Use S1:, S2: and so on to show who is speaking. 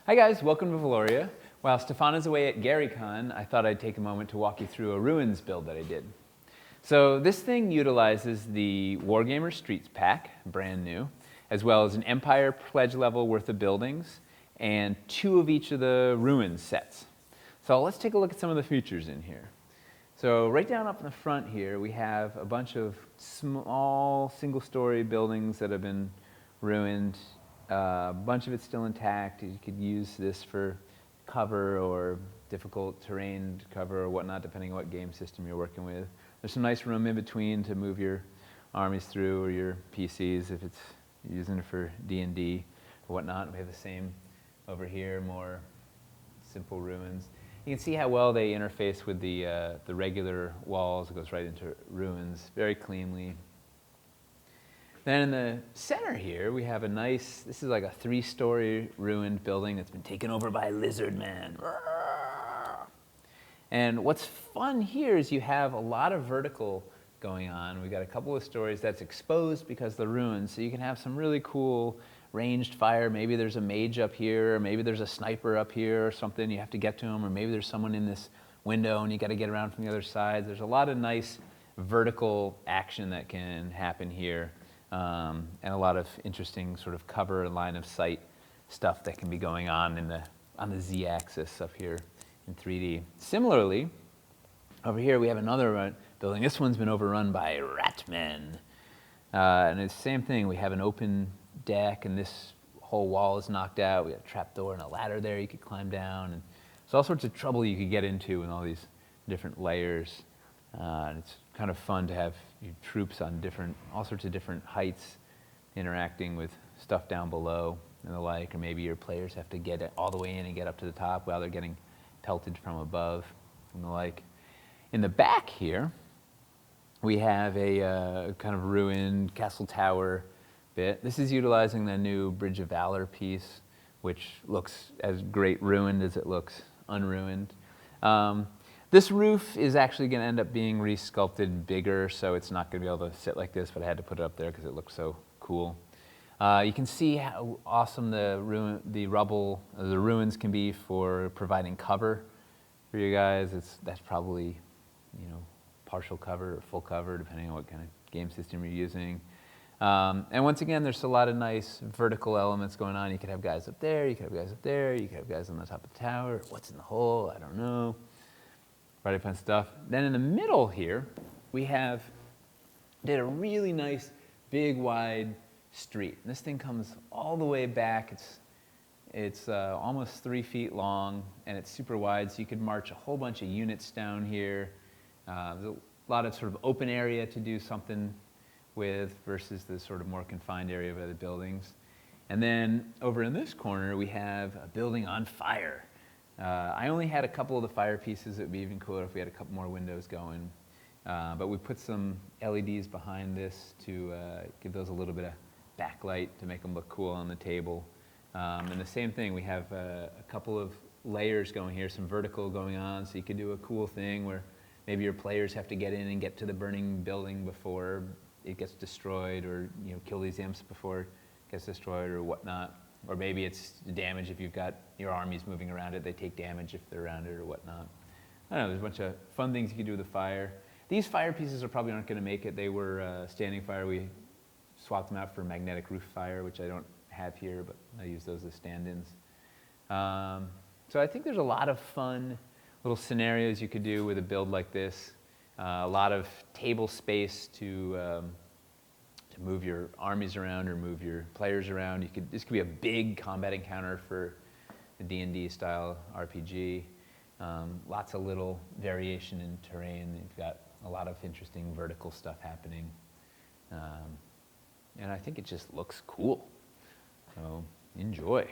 S1: Hi guys, welcome to Valoria. While Stefan is away at GaryCon, I thought I'd take a moment to walk you through a ruins build that I did. So this thing utilizes the Wargamer Streets pack, brand new, as well as an Empire pledge level worth of buildings, and 2 of each of the ruins sets. So let's take a look at some of the features in here. So right down up in the front here, we have a bunch of small single-story buildings that have been ruined. A bunch of it's still intact. You could use this for cover or difficult terrain cover or whatnot, depending on what game system you're working with. There's some nice room in between to move your armies through, or your PCs if it's using it for D&D or whatnot. We have the same over here, more simple ruins. You can see how well they interface with the regular walls. It goes right into ruins very cleanly. Then in the center here, we have a nice, this is like a 3-story ruined building that's been taken over by Lizard Man. And what's fun here is you have a lot of vertical going on. We've got a couple of stories that's exposed because of the ruins, so you can have some really cool ranged fire. Maybe there's a mage up here, or maybe there's a sniper up here or something. You have to get to him, or maybe there's someone in this window and you got to get around from the other side. There's a lot of nice vertical action that can happen here. And a lot of interesting sort of cover and line of sight stuff that can be going on on the z-axis up here in 3D. Similarly, over here we have another building. This one's been overrun by ratmen. And it's the same thing. We have an open deck, and this whole wall is knocked out. We have a trapdoor and a ladder there you could climb down. And there's all sorts of trouble you could get into in all these different layers. And it's kind of fun to have your troops on all sorts of different heights interacting with stuff down below and the like, or maybe your players have to get all the way in and get up to the top while they're getting pelted from above and the like. In the back here, we have a kind of ruined castle tower bit. This is utilizing the new Bridge of Valor piece, which looks as great ruined as it looks unruined. This roof is actually going to end up being resculpted bigger, so it's not going to be able to sit like this, but I had to put it up there because it looks so cool. You can see how awesome the ruins can be for providing cover for you guys. That's probably, partial cover or full cover, depending on what kind of game system you're using. And once again, there's a lot of nice vertical elements going on. You could have guys up there, you could have guys up there, you could have guys on the top of the tower. What's in the hole? I don't know. Variety of fun stuff. Then in the middle here, we did a really nice, big, wide street. And this thing comes all the way back. It's almost 3 feet long, and it's super wide, so you could march a whole bunch of units down here. There's a lot of sort of open area to do something with versus the sort of more confined area by the buildings. And then over in this corner, we have a building on fire. I only had a couple of the fire pieces. It would be even cooler if we had a couple more windows going. But we put some LEDs behind this to give those a little bit of backlight to make them look cool on the table. And the same thing, we have a couple of layers going here, some vertical going on, so you could do a cool thing where maybe your players have to get in and get to the burning building before it gets destroyed, or kill these imps before it gets destroyed or whatnot. Or maybe it's damage if you've got your armies moving around it. They take damage if they're around it or whatnot. I don't know, there's a bunch of fun things you can do with the fire. These fire pieces probably aren't going to make it. They were standing fire. We swapped them out for magnetic roof fire, which I don't have here, but I use those as stand-ins. So I think there's a lot of fun little scenarios you could do with a build like this. A lot of table space to move your armies around or move your players around. This could be a big combat encounter for a D&D style RPG. Lots of little variation in terrain. You've got a lot of interesting vertical stuff happening. And I think it just looks cool. So enjoy.